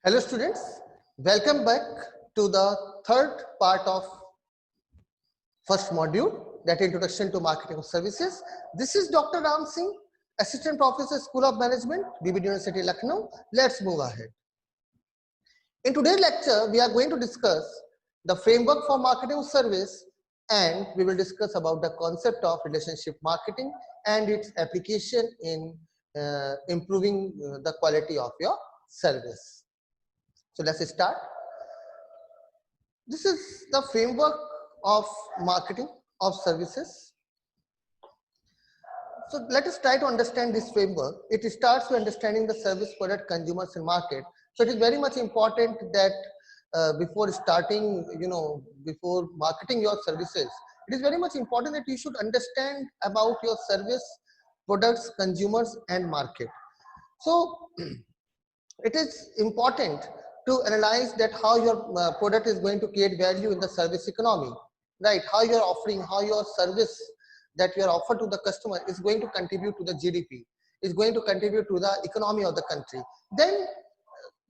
Hello students, welcome back to the third part of first module, that introduction to marketing services. This is Dr. Ram Singh, Assistant Professor, School of Management, BBD University, Lucknow. Let's move ahead. In today's lecture, we are going to discuss the framework for marketing service, and we will discuss about the concept of relationship marketing and its application in improving the quality of your service. So let's start. This is the framework of marketing of services. So let us try to understand this framework. It starts with understanding the service, product, consumers, and market. So it is very much important that before starting, before marketing your services, it is very much important that you should understand about your service, products, consumers, and market. So it is important to analyze that how your product is going to create value in the service economy, right? How you're offering, how your service that you are offered to the customer is going to contribute to the GDP, is going to contribute to the economy of the country. Then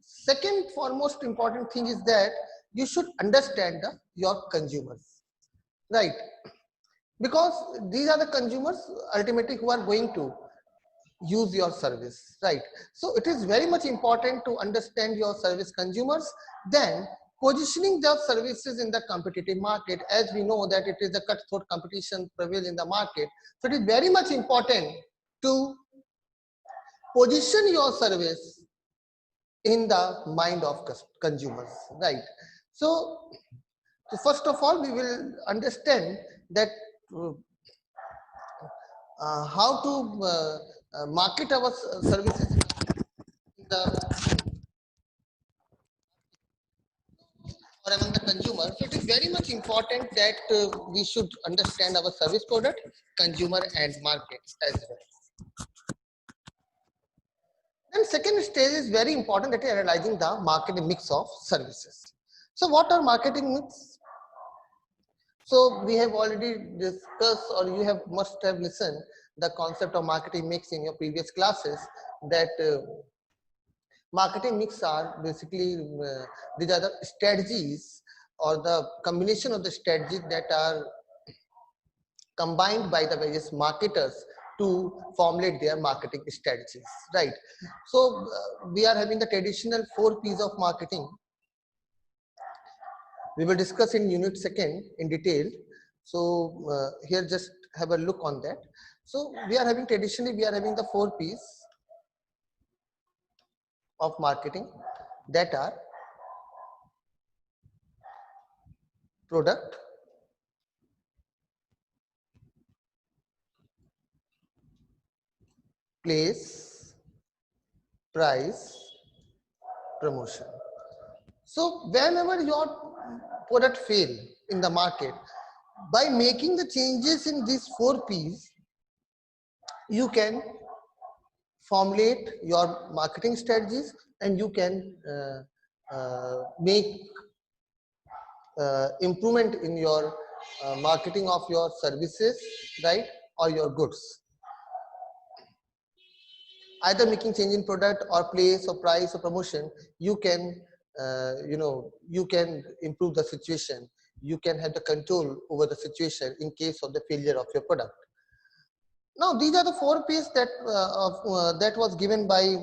second foremost important thing is that you should understand your consumers, right? Because these are the consumers ultimately who are going to use your service, right? So it is very much important to understand your service consumers. Then positioning the services in the competitive market, as we know that it is a cutthroat competition prevail in the market. So it is very much important to position your service in the mind of consumers, right? So first of all, we will understand that how to market our services in the or among the consumer. So it is very much important that we should understand our service, product, consumer, and market as well. Then second stage is very important, that is analyzing the marketing mix of services. So what are marketing mix? So we have already discussed, or you must have listened the concept of marketing mix in your previous classes, that marketing mix are basically these are the strategies or the combination of the strategies that are combined by the various marketers to formulate their marketing strategies, right? So we are having the traditional 4 P's of marketing. We will discuss in unit second in detail. So here just have a look on that. So traditionally we are having the 4 P's of marketing, that are product, place, price, promotion. So whenever your product fail in the market, by making the changes in these 4 P's, you can formulate your marketing strategies, and you can make improvement in your marketing of your services, right, or your goods. Either making change in product or place or price or promotion, you can you can improve the situation. You can have the control over the situation in case of the failure of your product. Now these are the 4 P's that that was given by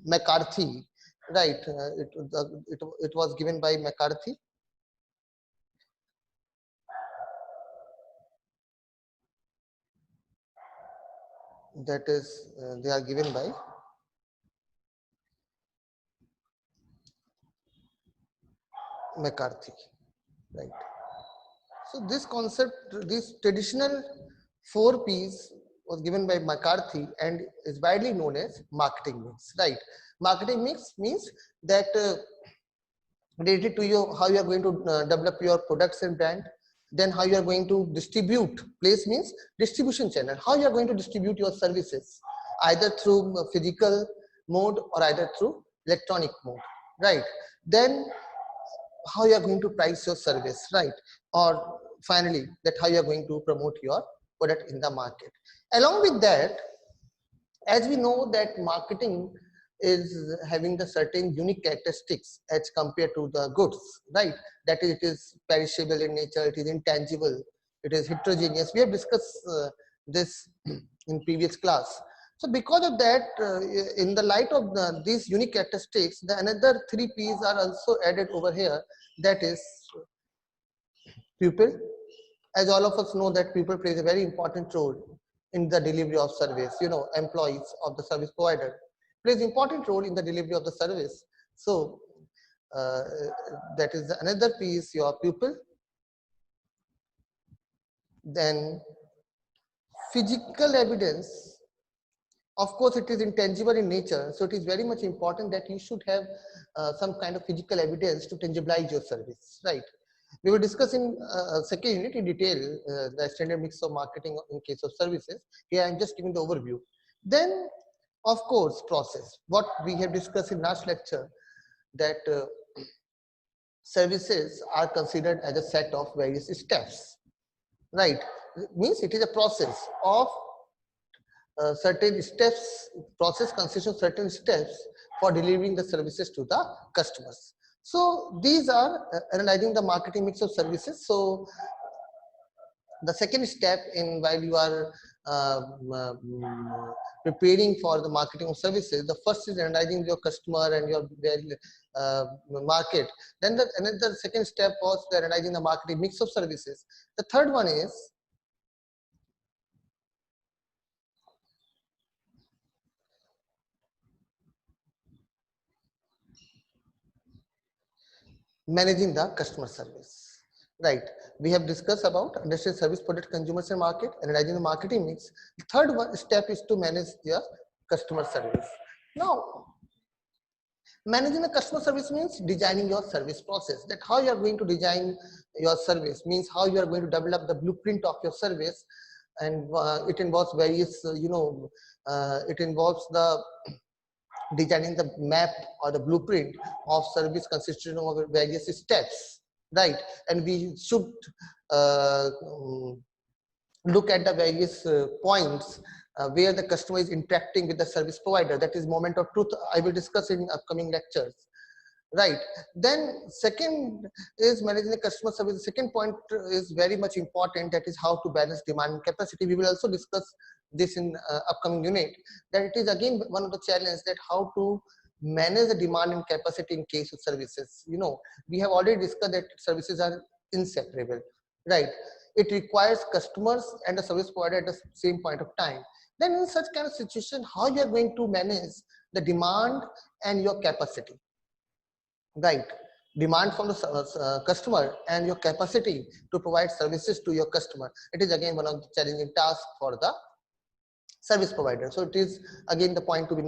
McCarthy, right? It was given by McCarthy. That is they are given by McCarthy, right? So this concept, this traditional 4 P's was given by McCarthy and is widely known as marketing mix, right? Marketing mix means that related to you how you are going to develop your products and brand, then how you are going to distribute. Place means distribution channel, how you are going to distribute your services, either through physical mode or either through electronic mode, right? Then how you are going to price your service, right? Or finally that how you are going to promote your product in the market. Along with that, as we know that marketing is having the certain unique characteristics as compared to the goods, right? That is, it is perishable in nature, it is intangible, it is heterogeneous. We have discussed this in previous class. So because of that, in the light of these unique characteristics, the another three P's are also added over here. That is people. As all of us know that people plays a very important role in the delivery of service. You know, employees of the service provider plays important role in the delivery of the service. So uh, that is another piece, your people. Then physical evidence, of course it is intangible in nature, so it is very much important that you should have some kind of physical evidence to tangibilize your service, right? We will discuss in second unit in detail the standard mix of marketing in case of services. Here I am just giving the overview. Then of course process, what we have discussed in last lecture, that services are considered as a set of various steps, right? Means it is a process of certain steps. Process consists of certain steps for delivering the services to the customers. So these are analyzing the marketing mix of services. So the second step in while you are preparing for the marketing of services, the first is analyzing your customer and your market. Then the another second step was the analyzing the marketing mix of services. The third one is managing the customer service, right? We have discussed about understand service, product, consumers and market, analyzing the marketing mix. The third one step is to manage your customer service. Now managing the customer service means designing your service process, that how you are going to design your service, means how you are going to develop the blueprint of your service. And it involves various it involves the designing the map or the blueprint of service consisting of various steps, right? And we should look at the various points where the customer is interacting with the service provider. That is moment of truth, I will discuss in upcoming lectures, right? Then second is managing the customer service. The second point is very much important, that is how to balance demand and capacity. We will also discuss this in upcoming unit, that it is again one of the challenges, that how to manage the demand and capacity in case of services. You know, we have already discussed that services are inseparable, right? It requires customers and the service provider at the same point of time. Then in such kind of situation, how you are going to manage the demand and your capacity, right? Demand from the customer and your capacity to provide services to your customer, it is again one of the challenging tasks for the service provider. So it is again the point to be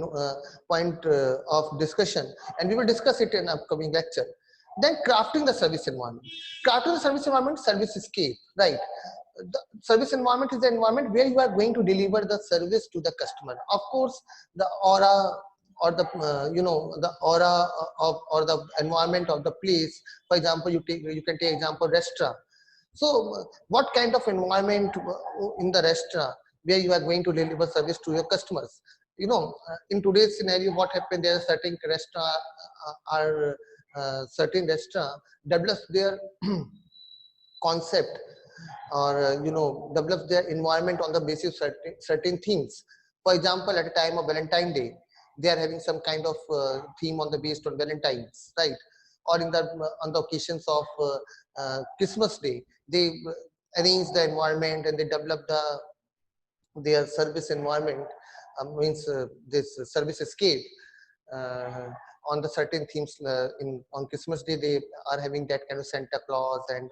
of discussion, and we will discuss it in upcoming lecture. Then crafting the service environment. Crafting the service environment, service scape, right? The service environment is the environment where you are going to deliver the service to the customer. Of course, the aura or the the aura of or the environment of the place. For example, you can take example restaurant. So what kind of environment in the restaurant where you are going to deliver service to your customers? You know, in today's scenario, what happened? There are certain restaurant are certain restaurant develops their concept, or develops their environment on the basis of certain things. For example, at a time of Valentine Day, they are having some kind of theme on the based on Valentine's, right? Or in the on the occasions of Christmas Day, they arrange the environment and they develop their service environment, means this service escape on the certain themes. In on Christmas Day, they are having that kind of Santa Claus, and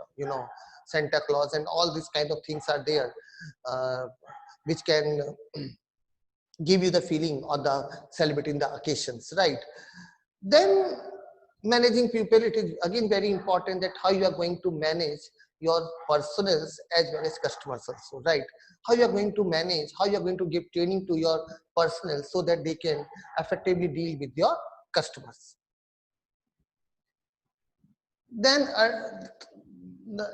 Santa Claus and all these kind of things are there, which can give you the feeling of the celebrating the occasions, right? Then managing people, it is again very important that how you are going to manage your personals as well as customers also, right? How you are going to manage, how you are going to give training to your personnel so that they can effectively deal with your customers. Then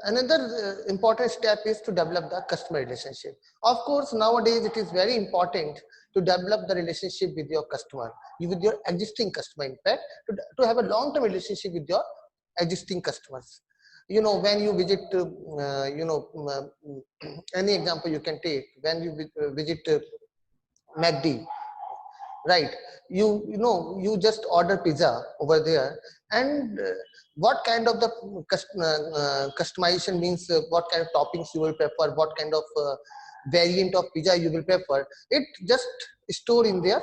Another important step is to develop the customer relationship. Of course, nowadays it is very important to develop the relationship with your customer, with your existing customer. In fact, to have a long-term relationship with your existing customers. You know, when you visit, any example you can take. When you visit MACD, right? You just order pizza over there, and what kind of the customization means, what kind of toppings you will prefer, what kind of variant of pizza you will prefer, it just store in their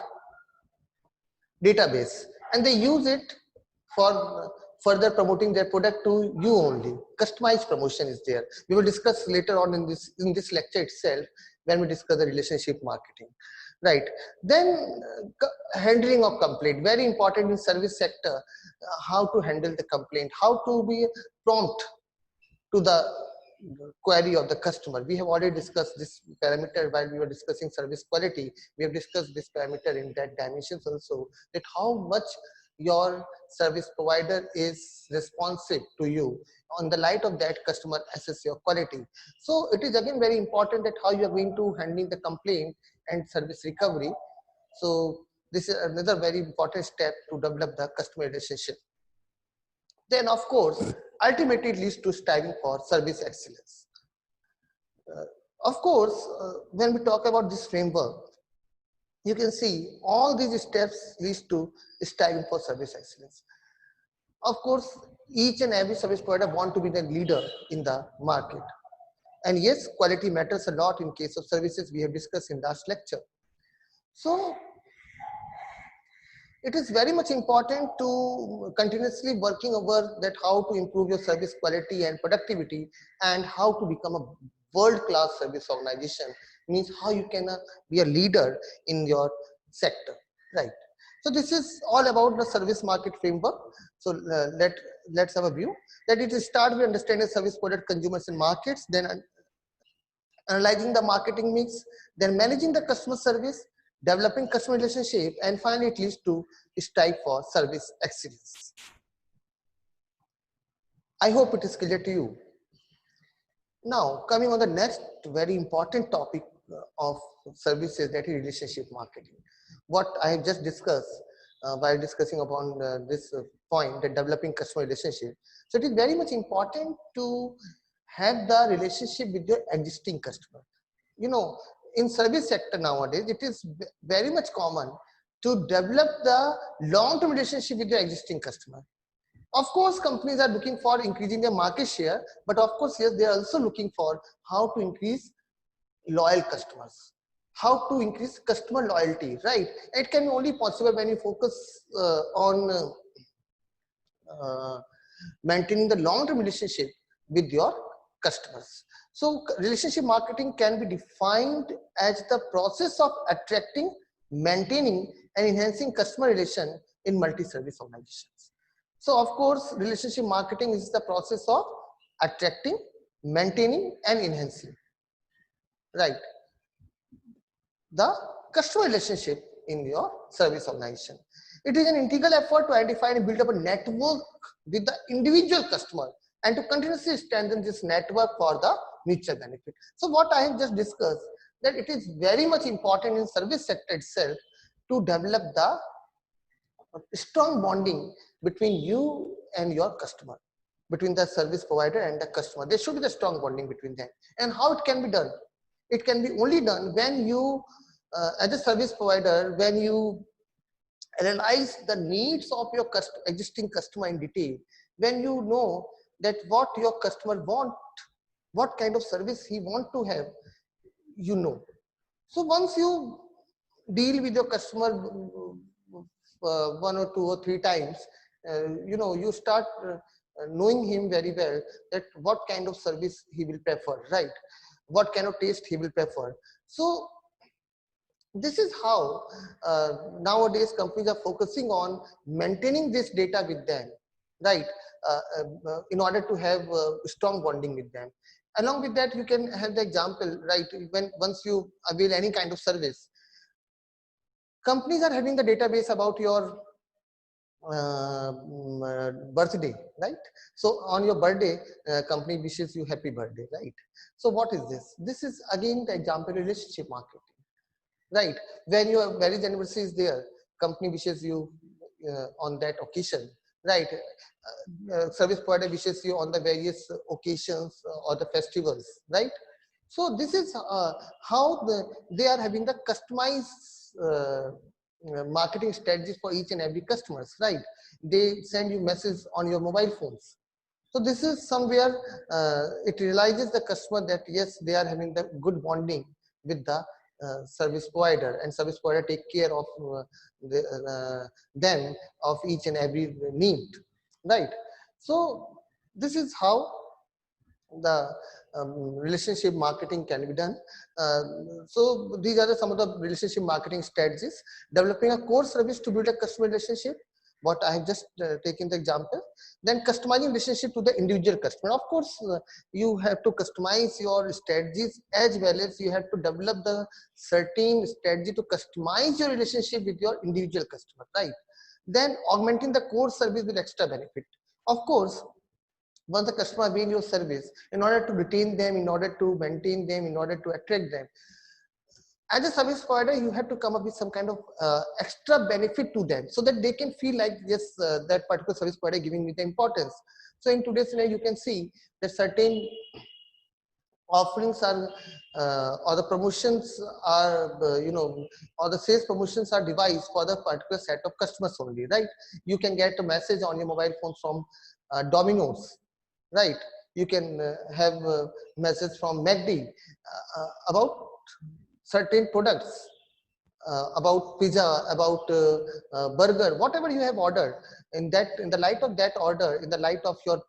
database, and they use it for further promoting their product to you only. Customized promotion is there. We will discuss later on in this lecture itself, when we discuss the relationship marketing, right? Then handling of complaint, very important in service sector. How to handle the complaint, how to be prompt to the query of the customer. We have already discussed this parameter while we were discussing service quality. We have discussed this parameter in that dimensions also, that how much your service provider is responsive to you. On the light of that, customer assess your quality. So it is again very important that how you are going to handling the complaint and service recovery. So this is another very important step to develop the customer relationship. Then of course, ultimately it leads to striving for service excellence. Of course, when we talk about this framework, you can see all these steps leads to striving for service excellence. Of course, each and every service provider want to be the leader in the market. And yes, quality matters a lot in case of services, we have discussed in last lecture. So it is very much important to continuously working over that, how to improve your service quality and productivity, and how to become a world-class service organization, means how you can be a leader in your sector, right? So this is all about the service market framework. So let's have a view that it start with understanding service product, consumers and markets, then analyzing the marketing mix, then managing the customer service, developing customer relationship, and finally it leads to strive for service excellence. I hope it is clear to you. Now coming on the next very important topic of services, that is relationship marketing. What I have just discussed while discussing upon this point, that developing customer relationship. So it is very much important to have the relationship with your existing customer. You know, in service sector nowadays, it is very much common to develop the long-term relationship with your existing customer. Of course, companies are looking for increasing their market share, but of course, yes, they are also looking for how to increase loyal customers, how to increase customer loyalty, right? It can be only possible when you focus on maintaining the long-term relationship with your customers. So relationship marketing can be defined as the process of attracting, maintaining and enhancing customer relation in multi-service organizations. So of course, relationship marketing is the process of attracting, maintaining and enhancing, right, the customer relationship in your service organization. It is an integral effort to identify and build up a network with the individual customer, and to continuously strengthen this network for the mutual benefit. So what I have just discussed, that it is very much important in service sector itself to develop the strong bonding between you and your customer, between the service provider and the customer. There should be the strong bonding between them. And how it can be done? It can be only done when you, as a service provider, when you analyze the needs of your existing customer in detail, when you know that what your customer want, what kind of service he want to have, you know. So once you deal with your customer one or two or three times, you know, you start knowing him very well, that what kind of service he will prefer, right? What kind of taste he will prefer. So this is how nowadays companies are focusing on maintaining this data with them, right? In order to have strong bonding with them. Along with that, you can have the example, right? When once you avail any kind of service, companies are having the database about your birthday, right? So on your birthday, company wishes you happy birthday, right? So what is this? This is again the example of relationship marketing, right? When your marriage anniversary is there, company wishes you on that occasion, right? Service provider wishes you on the various occasions or the festivals, right? So this is how they are having the customized marketing strategies for each and every customers, right? They send you messages on your mobile phones. So this is somewhere it realizes the customer that yes, they are having the good bonding with the service provider, and service provider take care of them of each and every need, right? So this is how the relationship marketing can be done. So these are some of the relationship marketing strategies. Developing a core service to build a customer relationship, what I have just taken the example. Then customizing relationship to the individual customer. Of course, you have to customize your strategies as well as you have to develop the certain strategy to customize your relationship with your individual customer, right? Then augmenting the core service with extra benefit. Of course, once the customer avail your service, in order to retain them, in order to maintain them, in order to attract them, as a service provider, you have to come up with some kind of extra benefit to them so that they can feel like, yes, that particular service provider giving me the importance. So in today's scenario, you can see that certain offerings are or the promotions are or the sales promotions are devised for the particular set of customers only, right? You can get a message on your mobile phone from Domino's, right? You can have a message from MACD about certain products, about pizza, about burger, whatever you have ordered. In the light of that order, in the light of your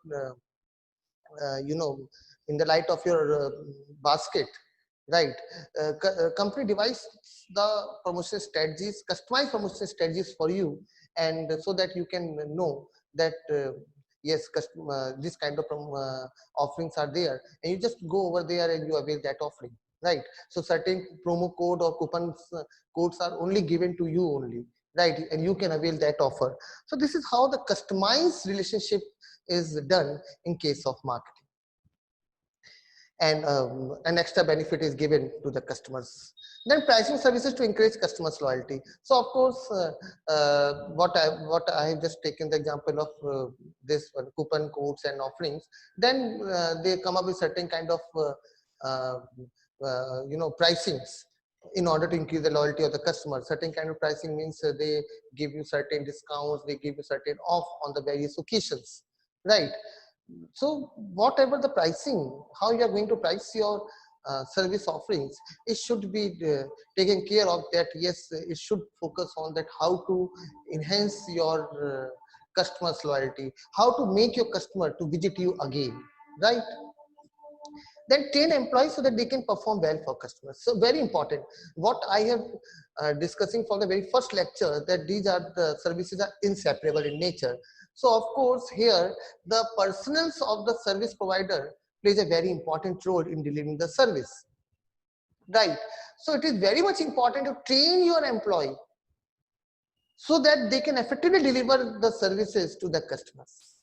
you know in the light of your basket, right? Company devise the promotion strategies, customized promotion strategies for you, and so that you can know that yes, this kind of offerings are there, and you just go over there and you avail that offering, right? So certain promo code or coupons codes are only given to you only, right? And you can avail that offer. So this is how the customized relationship is done in case of marketing, and an extra benefit is given to the customers. Then pricing services to encourage customers loyalty. So of course, what I have just taken the example of this one, coupon codes and offerings. Then they come up with certain kind of uh, pricings in order to increase the loyalty of the customer. Certain kind of pricing means they give you certain discounts, they give you certain off on the various occasions, right? So whatever the pricing, how you are going to price your service offerings, it should be taken care of that. Yes, it should focus on that, how to enhance your customers loyalty, how to make your customer to visit you again, right? Then train employees so that they can perform well for customers. So very important. What I have discussing from the very first lecture, that these are the services are inseparable in nature. So of course here the personals of the service provider plays a very important role in delivering the service, right? So it is very much important to train your employee so that they can effectively deliver the services to the customers,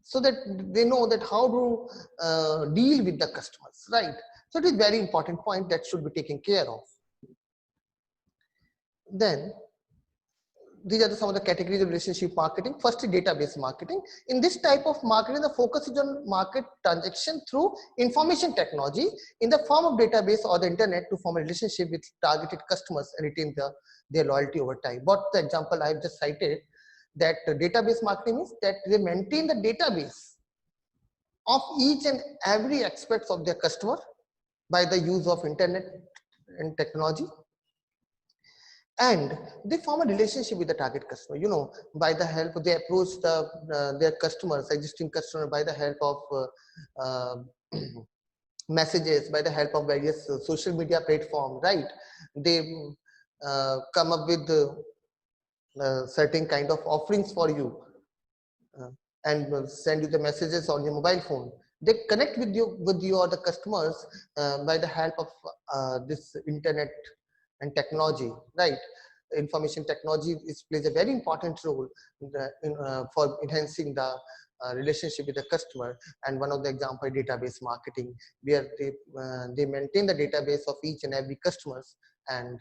so that they know that how to deal with the customers, right? So it is very important point that should be taken care of. Then these are some of the categories of relationship marketing. First is database marketing. In this type of marketing, the focus is on market transaction through information technology in the form of database or the internet to form a relationship with targeted customers and retain their loyalty over time. What the example I have just cited, that database marketing is that they maintain the database of each and every aspects of their customer by the use of internet and technology, and they form a relationship with the target customer, by the help they approach their customers, existing customer, by the help of uh, messages, by the help of various social media platform, right? They come up with certain kind of offerings for you, uh, and will send you the messages on your mobile phone. They connect with you or the customers by the help of this internet and technology, right? information technology plays a very important role for enhancing the relationship with the customer. And one of the example, database marketing, where they maintain the database of each and every customers and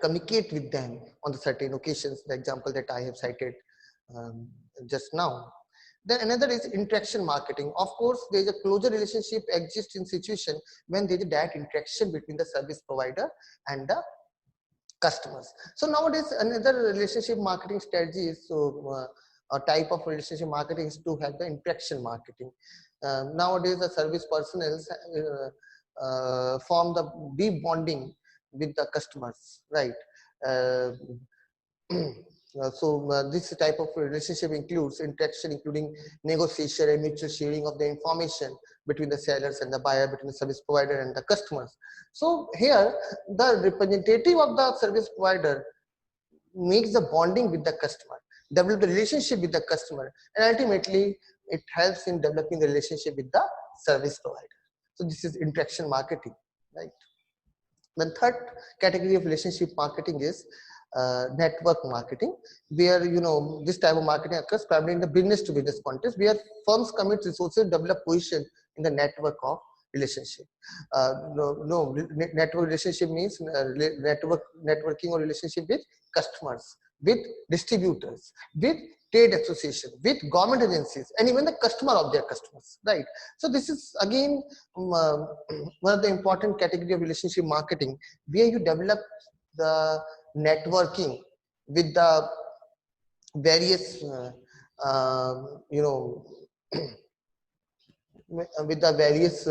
communicate with them on the certain occasions, the example that I have cited um, just now. Then another is interaction marketing. Of course, there is a closer relationship exists in situation when there is a direct interaction between the service provider and the customers. So nowadays, another relationship marketing strategy is a type of relationship marketing is to have the interaction marketing. Nowadays, the service personnel form the deep bonding with the customers, right? Uh, this type of relationship includes interaction, including negotiation and mutual sharing of the information between the sellers and the buyer, between the service provider and the customers. So here, the representative of the service provider makes the bonding with the customer, develop the relationship with the customer, and ultimately it helps in developing the relationship with the service provider. So this is interaction marketing, right? The third category of relationship marketing is network marketing, where this type of marketing occurs primarily in the business to business context, where firms commit resources to develop position in the network of relationship. Network relationship means networking or relationship with customers, with distributors, with trade association, with government agencies, and even the customer of their customers, right? So this is again one of the important category of relationship marketing, where you develop the networking with the various with the various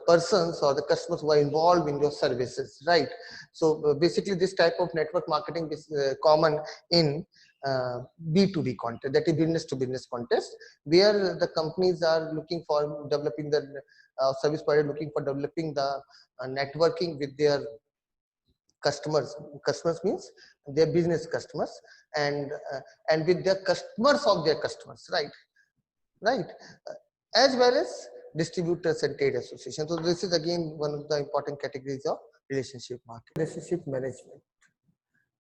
persons or the customers who are involved in your services, right? So basically this type of network marketing is common in B2B context, that is business to business context, where the companies are looking for developing the service provider looking for developing the networking with their customers. Customers means their business customers, and with their customers of their customers, right, as well as distributors and trade associations. So this is again one of the important categories of relationship marketing. Relationship management.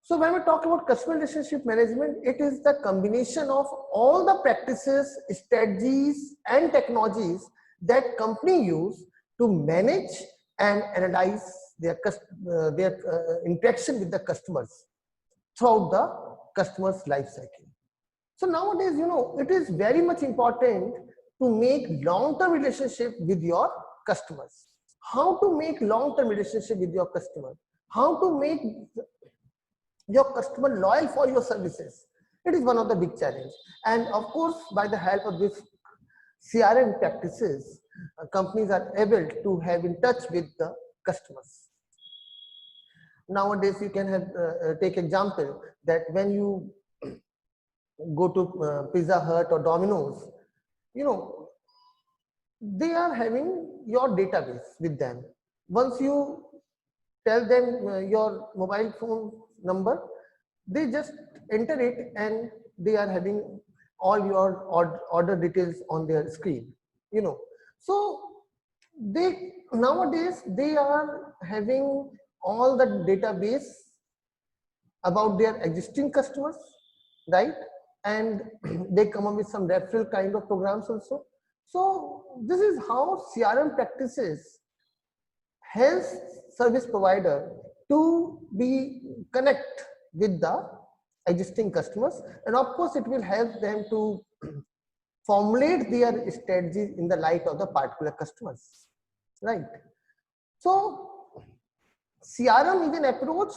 So when we talk about customer relationship management, it is the combination of all the practices, strategies, and technologies that company use to manage and analyze their interaction with the customers throughout the customer's life cycle. So nowadays, it is very much important to make long-term relationship with your customers. How to make long-term relationship with your customer? How to make your customer loyal for your services? It is one of the big challenge. And of course, by the help of this CRM practices, companies are able to have in touch with the customers. Nowadays, you can have take example that when you go to Pizza Hut or Domino's, they are having your database with them. Once you tell them your mobile phone number, they just enter it and they are having all your order details on their screen, So nowadays they are having all the database about their existing customers, right? And they come up with some referral kind of programs also. So this is how CRM practices helps service provider to be connect with the existing customers, and of course it will help them to formulate their strategies in the light of the particular customers, right? So CRM is an approach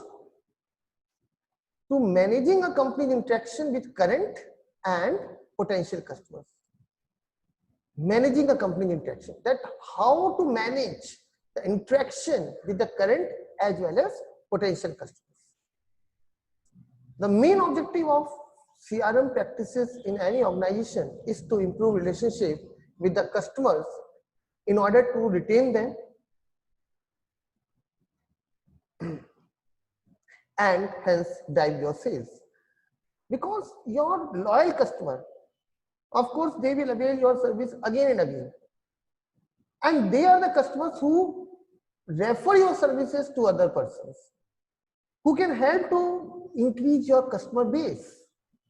to managing a company's interaction with current and potential customers. Managing a company interaction, that how to manage the interaction with the current as well as potential customers. The main objective of CRM practices in any organization is to improve relationship with the customers in order to retain them and hence drive your sales. Because your loyal customer, of course, they will avail your service again and again. And they are the customers who refer your services to other persons who can help to increase your customer base,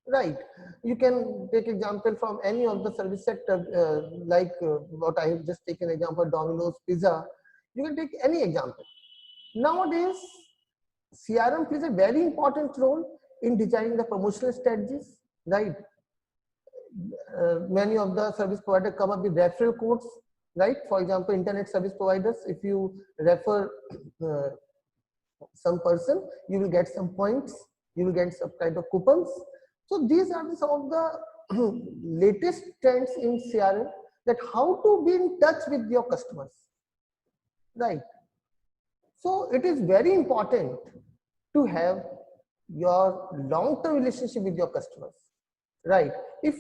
right? You can take example from any of the service sector, like what I have just taken example, Domino's Pizza. You can take any example. Nowadays, CRM plays a very important role in designing the promotional strategies, right? Many of the service providers come up with referral codes, right? For example, internet service providers, if you refer uh, some person, you will get some points, you will get some kind of coupons. So these are some of the latest trends in CRM, that how to be in touch with your customers, right? So it is very important to have your long-term relationship with your customers, right? If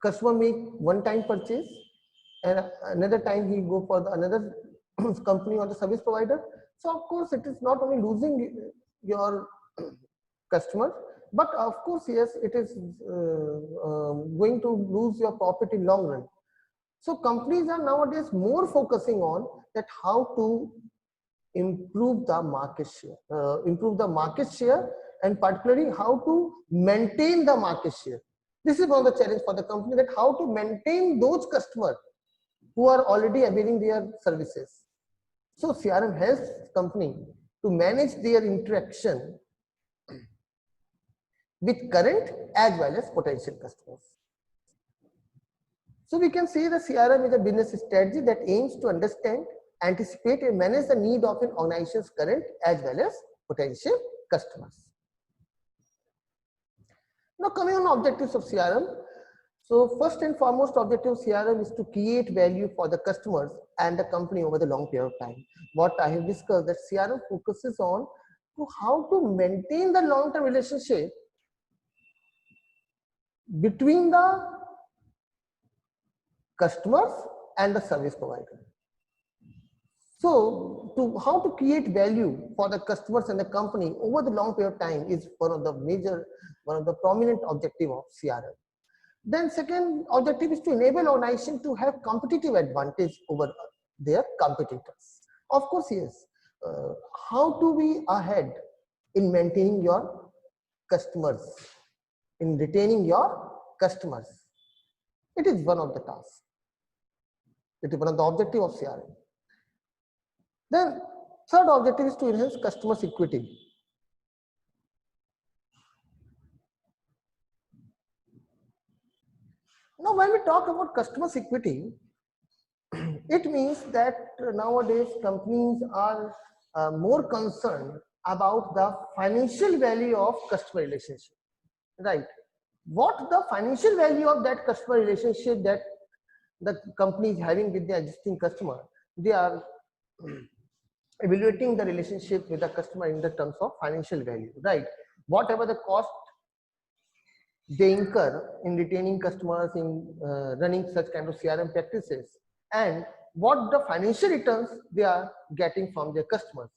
customer make one-time purchase and another time he go for the another company or the service provider, so of course it is not only losing your customer, but of course yes, it is going to lose your profit in long run. So companies are nowadays more focusing on that how to improve the market share, and particularly how to maintain the market share. This is one of the challenge for the company, that how to maintain those customers who are already availing their services. So CRM helps company to manage their interaction with current as well as potential customers. So we can say the CRM is a business strategy that aims to understand, anticipate and manage the need of an organization's current as well as potential customers. Now coming on objectives of CRM. So first and foremost objective of CRM is to create value for the customers and the company over the long period of time. What I have discussed, that CRM focuses on to how to maintain the long-term relationship between the customers and the service provider. So how to create value for the customers and the company over the long period of time is one of the prominent objective of CRM. Then second objective is to enable organization to have competitive advantage over their competitors. Of course, yes. How to be ahead in maintaining your customers, in retaining your customers? It is one of the tasks. It is one of the objective of CRM. Then third objective is to enhance customers' equity. Now, when we talk about customers' equity, it means that nowadays companies are more concerned about the financial value of customer relationship, right? What the financial value of that customer relationship that the company is having with the existing customer, they are evaluating the relationship with the customer in the terms of financial value, right? Whatever the cost they incur in retaining customers, in running such kind of CRM practices, and what the financial returns they are getting from their customers.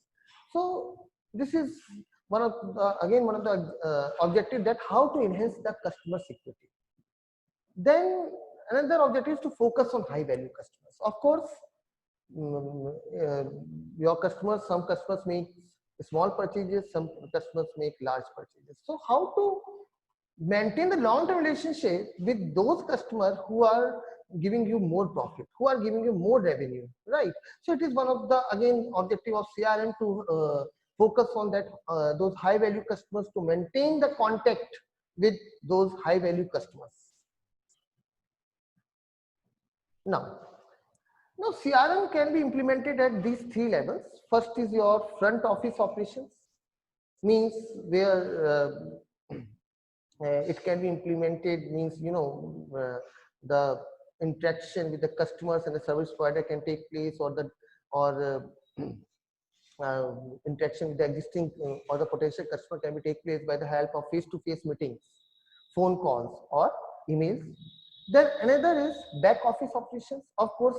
So this is one of the objective, that how to enhance the customer security. Then another objective is to focus on high value customers. Of course, your customers, some customers make small purchases, some customers make large purchases. So how to maintain the long-term relationship with those customers who are giving you more profit, who are giving you more revenue, right? So it is one of the objective of CRM to focus on that those high value customers, to maintain the contact with those high value customers. Now CRM can be implemented at these three levels. First is your front office operations, means where it can be implemented, means the interaction with the customers and the service provider can take place, or interaction with the existing or the potential customer can be take place by the help of face-to-face meetings, phone calls or emails. Then another is back office operations. Of course,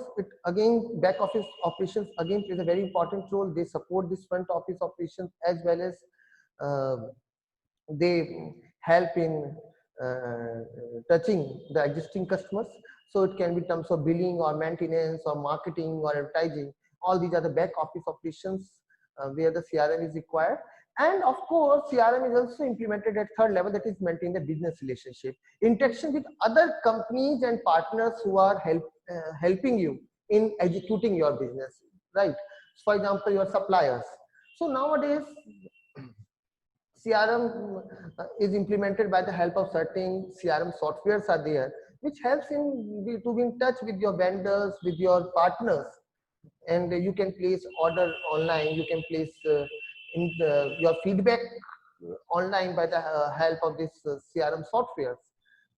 back office operations again plays a very important role. They support this front office operations, as well as they help in touching the existing customers. So it can be in terms of billing or maintenance or marketing or advertising, All these are the back office operations where the CRM is required. And of course, CRM is also implemented at third level, that is maintain the business relationship, interaction with other companies and partners who are helping you in executing your business, right? For example, your suppliers. So nowadays, CRM is implemented by the help of certain CRM softwares are there, which helps to be in touch with your vendors, with your partners, and you can place order online. You can place your feedback online by the help of this CRM software.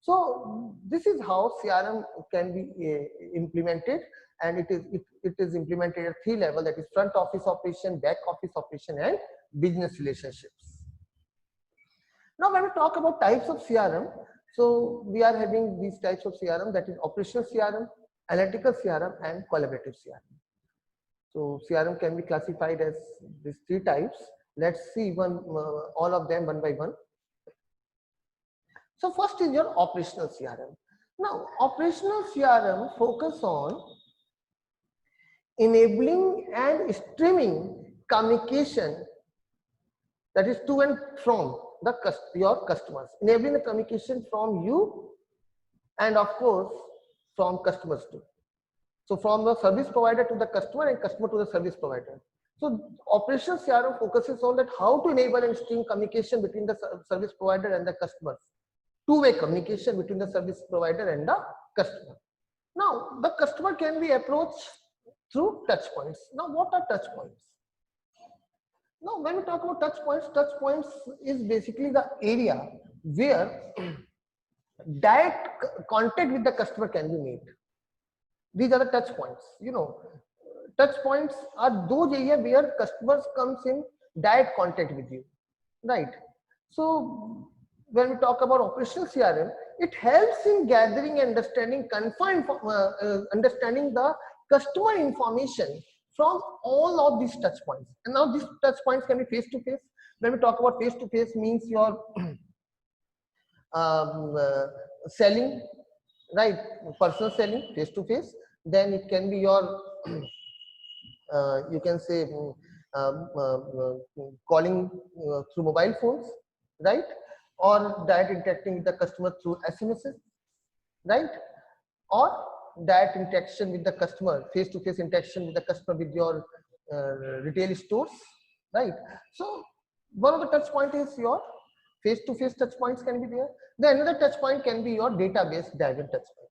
So this is how CRM can be implemented, and it is implemented at three levels, that is front office operation, back office operation, and business relationships. Now, when we talk about types of CRM, so we are having these types of CRM, that is operational CRM, analytical CRM, and collaborative CRM. So CRM can be classified as these three types. Let's see all of them one by one. So first is your operational CRM. Now, operational CRM focus on enabling and streaming communication, that is to and from your customers, enabling the communication from you and of course from customers too. So from the service provider to the customer and customer to the service provider. So operational CRM focuses on that how to enable and stream communication between the service provider and the customers. Two-way communication between the service provider and the customer. Now the customer can be approached through touch points. Now what are touch points? Now when we talk about touch points is basically the area where direct contact with the customer can be made. These are the touch points. You know, touch points are those areas where customers comes in direct contact with you, right? So when we talk about operational CRM, it helps in gathering and understanding understanding the customer information from all of these touch points. And now these touch points can be face to face. When we talk about face to face, means your selling, right? Personal selling, face to face. Then it can be your you can say calling through mobile phones, right? Or direct interacting with the customer through SMSs, right? Or direct interaction with the customer, face-to-face interaction with the customer with your retail stores, right? So one of the touch point is your face-to-face touch points can be there. Then another touch point can be your database driven touch point.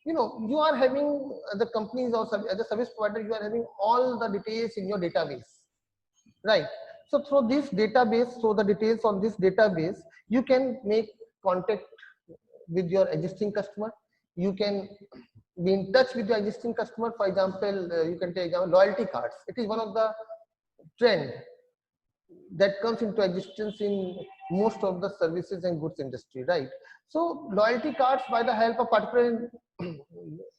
You know, you are having the companies or as a service provider, you are having all the details in your database, right? So through this database, so the details on this database, you can make contact with your existing customer. You can be in touch with your existing customer. For example, you can take loyalty cards. It is one of the trend that comes into existence in most of the services and goods industry, right? So loyalty cards, by the help of particular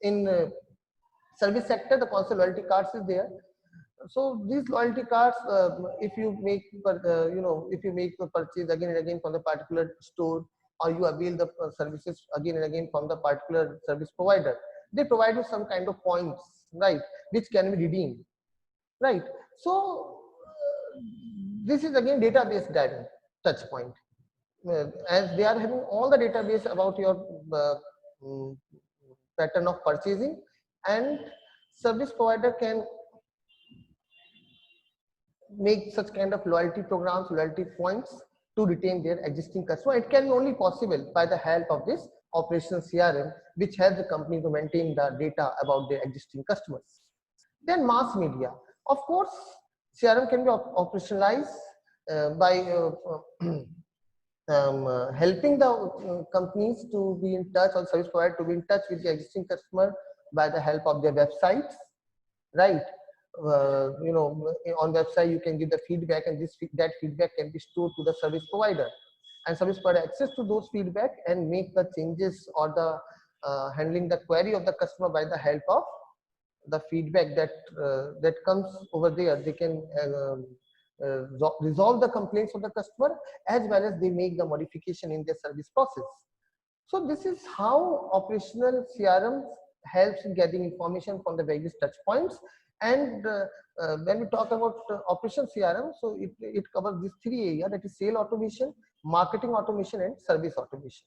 in service sector, the concept loyalty cards is there. So these loyalty cards, if you make if you make the purchase again and again from the particular store, or you avail the services again and again from the particular service provider, they provide you some kind of points, right, which can be redeemed, right? So this is again database driven touch point, as they are having all the database about your pattern of purchasing, and service provider can make such kind of loyalty programs, loyalty points to retain their existing customer. It can be only possible by the help of this operational CRM, which helps the company to maintain the data about their existing customers. Then mass media. Of course, CRM can be operationalized by helping the companies to be in touch, or service provider to be in touch with the existing customer by the help of their websites, right? On website you can give the feedback, and that feedback can be stored to the service provider, and service provider access to those feedback and make the changes or the handling the query of the customer by the help of the feedback that comes over there. They can resolve the complaints of the customer, as well as they make the modification in their service process. So this is how operational CRM helps in getting information from the various touch points, And when we talk about operation CRM, so it covers these three areas, that is sale automation, marketing automation, and service automation.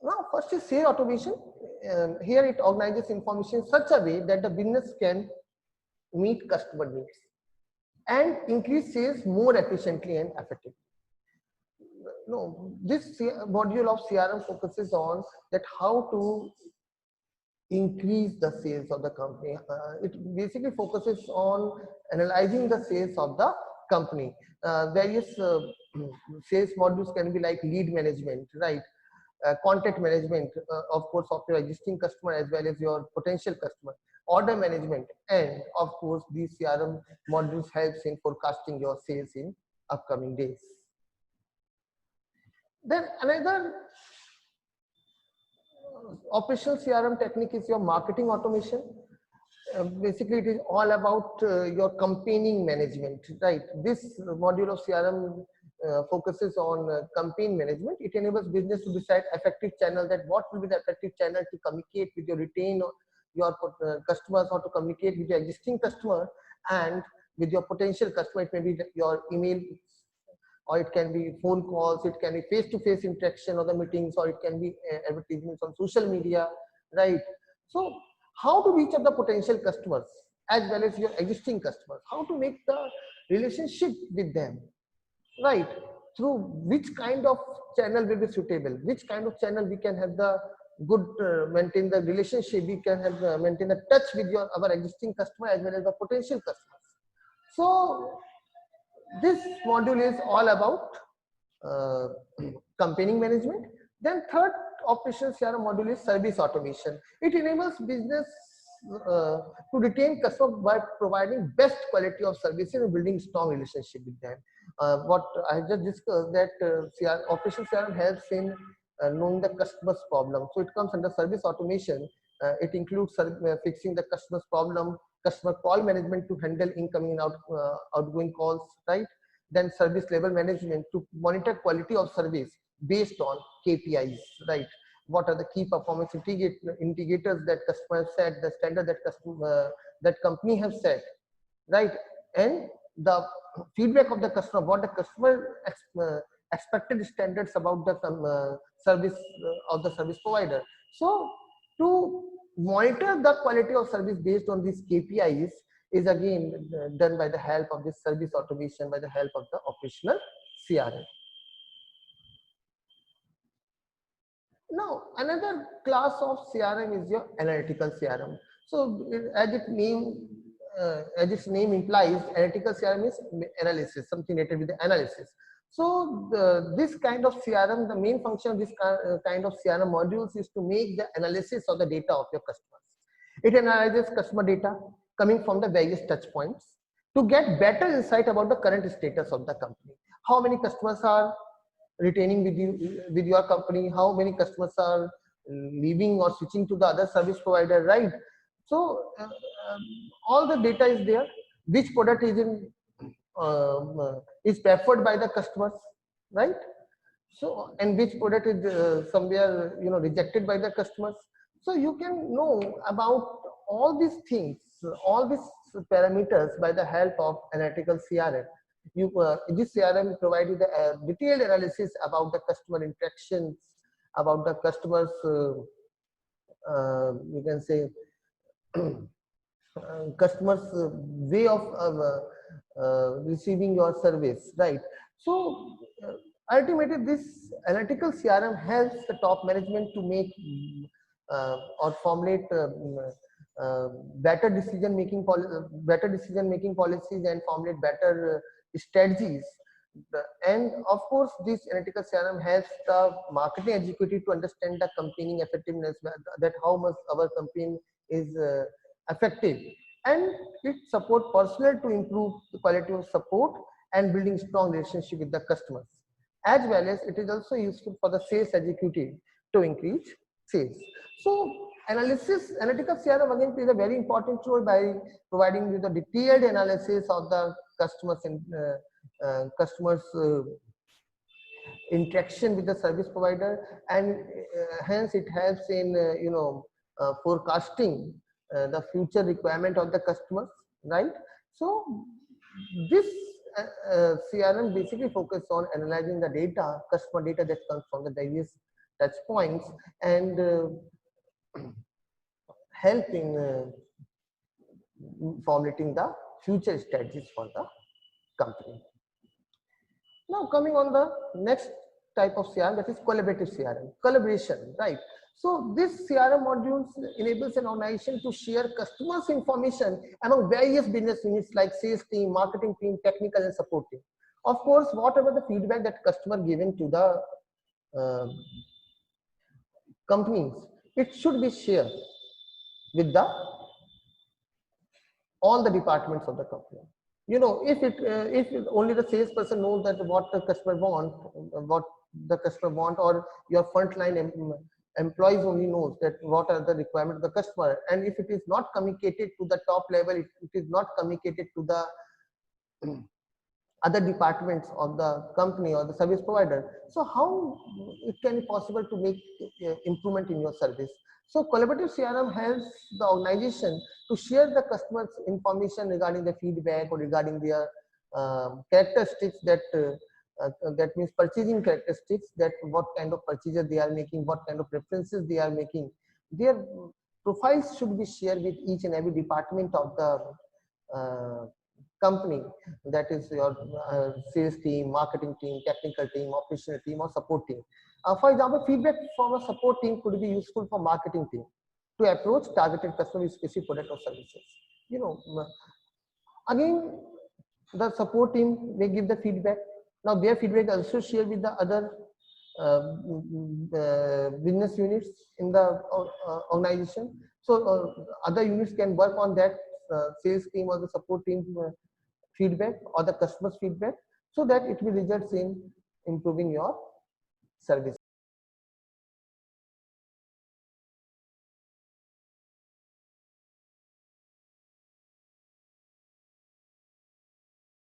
Now, first is sale automation. Here it organizes information in such a way that the business can meet customer needs and increase sales more efficiently and effectively. No, this module of CRM focuses on that how to increase the sales of the company. It basically focuses on analyzing the sales of the company. Various sales modules can be like lead management, right? Contact management, of course, of your existing customer as well as your potential customer, order management, and of course, these CRM modules helps in forecasting your sales in upcoming days. Then another operational CRM technique is your marketing automation. Basically, it is all about your campaigning management, right? This module of CRM focuses on campaign management. It enables business to decide effective channel, that what will be the effective channel to communicate with your retain your customers, or to communicate with your existing customer and with your potential customer. It may be your email, or it can be phone calls, it can be face-to-face interaction or the meetings, or it can be advertisements on social media, right? So how to reach out the potential customers as well as your existing customers, how to make the relationship with them, right? Through which kind of channel will be suitable, which kind of channel we can have the good maintain the relationship, we can have maintain the touch with our existing customer as well as the potential customers. So this module is all about uh, campaigning management. Then third operational CRM module is service automation. It enables business to retain customers by providing best quality of services and building strong relationship with them. What I just discussed, that operational CRM helps in knowing the customer's problem. So it comes under service automation. It includes fixing the customer's problem, customer call management to handle incoming and outgoing calls, right? Then service level management to monitor quality of service based on KPIs, right? What are the key performance indicators that customer set, the standard that that company have set, right? And the feedback of the customer, what the customer expected standards about the service of the service provider. So to monitor the quality of service based on these KPIs is again done by the help of this service automation, by the help of the operational CRM. Now, another class of CRM is your analytical CRM. So, as its name implies, analytical CRM is analysis, something related with the analysis. So, this kind of CRM, the main function of this kind of CRM modules is to make the analysis of the data of your customers. It analyzes customer data coming from the various touch points to get better insight about the current status of the company. How many customers are retaining with your company, how many customers are leaving or switching to the other service provider, right? So all the data is there, which product is preferred by the customers, right? So, and which product is somewhere rejected by the customers. So you can know about all these things, all these parameters by the help of analytical CRM. This CRM provide you the detailed analysis about the customer interactions, about the customers you can say customers way of receiving your service, right? So ultimately this analytical CRM helps the top management to make or formulate better decision making policies and formulate better strategies. And of course, this analytical CRM helps the marketing executive to understand the campaigning effectiveness, that how much our campaign is effective, and it support personnel to improve the quality of support and building strong relationship with the customers, as well as it is also useful for the sales executive to increase sales. So analytical CRM again plays a very important role by providing you the detailed analysis of the customers interaction with the service provider, and hence it helps in forecasting the future requirement of the customers, right? So this CRM basically focus on analyzing the data, customer data that comes from the various touch points, and help in formulating the future strategies for the company. Now coming on the next type of CRM, that is collaborative CRM, collaboration, right? So this CRM modules enables an organization to share customers information among various business units like sales team, marketing team, technical and support team. Of course, whatever the feedback that customer given to the companies, it should be shared with the all the departments of the company. You know, if only the salesperson knows that what the customer want, or your frontline employees only knows that what are the requirements of the customer, and if it is not communicated to the top level, it is not communicated to the other departments of the company or the service provider, so how it can be possible to make improvement in your service? So collaborative CRM helps the organization to share the customers information regarding the feedback or regarding their characteristics, that means purchasing characteristics, that what kind of purchases they are making, what kind of preferences they are making. Their profiles should be shared with each and every department of the company, that is your sales team, marketing team, technical team, operational team, or support team. For example, feedback from a support team could be useful for marketing team to approach targeted customer with specific product or services. You know, again, the support team may give the feedback. Now their feedback also share with the other business units in the organization. So other units can work on that sales team or the support team feedback or the customer's feedback, so that it will result in improving your service.